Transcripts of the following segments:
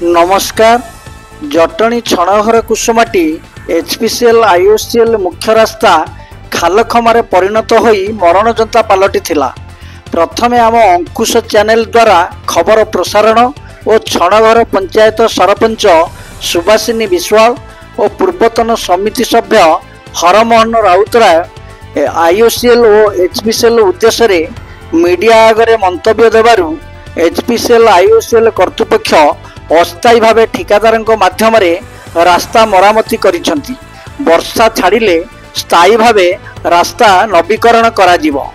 नमस्कार। Jatni छणघर कुसुमाटी HPCL IOCL मुख्य रास्ता खालखमारे परिणत होई मरणजंता पलटि थिला। प्रथमे आम अंकुश चैनल द्वारा खबर प्रसारण और छणघर पंचायत सरपंच सुभाषिनी विश्वाल और पूर्वतन समिति सभ्य हरमोहन राउतराय आईओसीएल और एचपीसीएल उद्देश्य मीडिया आगे मंतव्य देवारु एचपीसीएल आईओसीएल कर्तृपक्ष अस्थायी भावे ठिकादार माध्यम रास्ता मरामती करिसेंती। वर्षा छाड़िले स्थायी भावे रास्ता नवीकरण कराजिवो।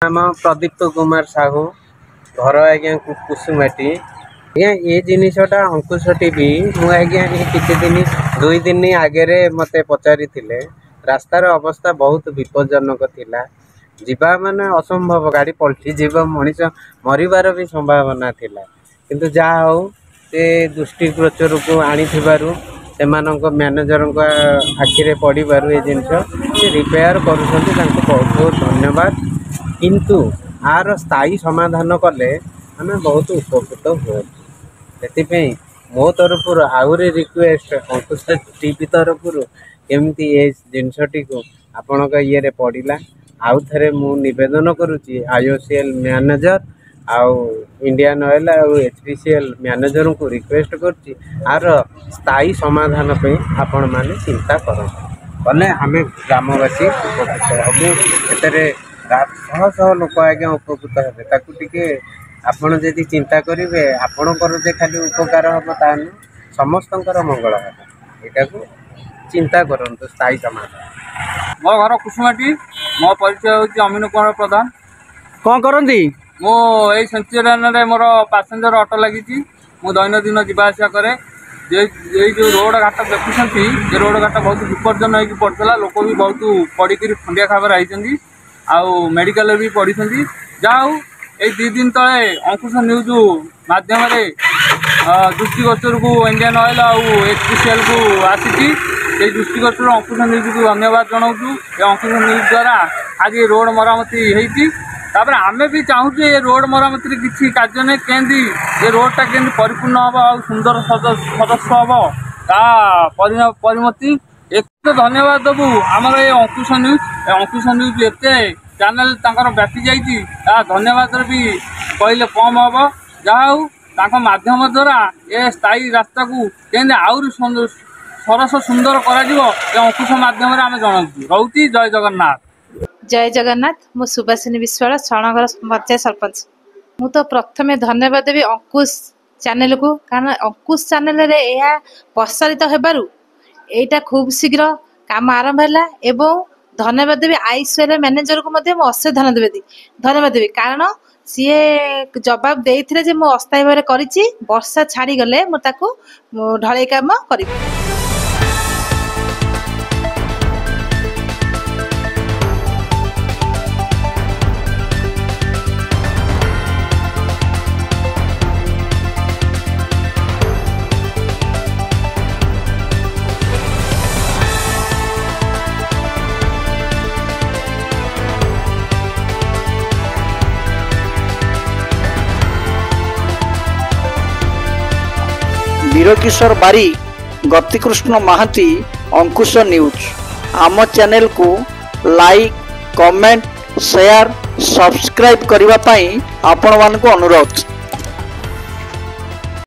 नाम प्रदीप्त कुमार साहू, घर आज्ञा कुसुमाटी। आज्ञा ये जिनटा अंकुश टीवी मुझे किसी दिन 2 दिन आगे मत पचारि रास्तार अवस्था बहुत विपज्जनक थिला। जीवा माने असंभव, गाड़ी पलटि जीव, मनीष मरबार भी संभावना थिला। किंतु जहा हो से दृष्टिगोचर को आनी से मैनेजर आखिरे पड़ू ये जिनस रिपेयर कर बहुत बहुत धन्यवाद। किंतु आर स्थायी समाधान कले आम बहुत उपकृत हुए। से मो तरफ आहरी रिक्वेस्ट अंकुश टीवी तरफ केमती ये जिनसटी को आपण ये पड़ा आउ थे मु निवेदन करुच्ची आईओसीएल मैनेजर आउ इंडियन ऑयल आउ एचपीसीएल मैनेजर को रिक्वेस्ट करुच्ची आर स्थायी समाधान पे आपण माने चिंता करें आम ग्रामवासी उपकृत हबू। शह शह लोक आज्ञा उपकृत हे आपड़ जदि चिंता करेंगे आपणकर जे खाली उपकार हम तान समस्त मंगल हे यहाँ को चिंता करूँ स्थायी समाधान। मो घर कुसुमाटी, मो परिचय हूँ अमीन कुमार प्रधान। कौन करती मो ये सेंचुरियन मोर पैसेंजर ऑटो लगी मु दैनंदिन जावासा कै जो रोड घाट देखुं ये रोड घाट बहुत विपर्जन हो पड़ता। लोक भी बहुत पड़ी खंडिया खाबर आई आउ मेडिकल भी पढ़ी जहाँ ये 2 दिन तले अंकुश न्यूज माध्यम दृष्टिगोचर को इंडियन ऑयल आउ एचपीसीएल को आसी दृष्टिगोचर अंकुश न्यूज को धन्यवाद जनाऊँ। अंकुश न्यूज द्वारा आज ये रोड मरामती होती आमे भी चाहूँ ये रोड मरामती किसी कार्य नहीं केंदी ये रोडटा के परिपूर्ण हम आ सुंदर सदस्य हम ता परिमति एक धन्यवाद देवु आमर ये अंकुश न्यूज एत चैनल व्यापी जा धन्यवाद भी कहले कम हम जहाँ माध्यम द्वारा ये स्थायी रास्ता को आहरी सरस सुंदर कर अंकुश माध्यम आम जनाऊँ। रोची जय जगन्नाथ। जय जगन्नाथ। मु सुभाषिनी विश्वाल, छणघर पंचायत सरपंच। मु तो प्रथमे धन्यवाद देवी अंकुश चैनल को, कारण अंकुश चैनल रे यह प्रसारित होबारु एटा खूब शीघ्र काम आरंभ है। एवं धन्यवाद देवी आईसीएल मैनेजर को अशेष धन्यवाद देवी कारण सी जवाब देते जे मु अस्थायी भाव करी वर्षा छाड़ी गले मुझे ढलई काम करी। वीरकिशोर बारी, गतिकृष्ण महाती, अंकुश न्यूज। आम चैनल को लाइक, कमेंट, शेयर, सब्सक्राइब करने आपण मानक अनुरोध।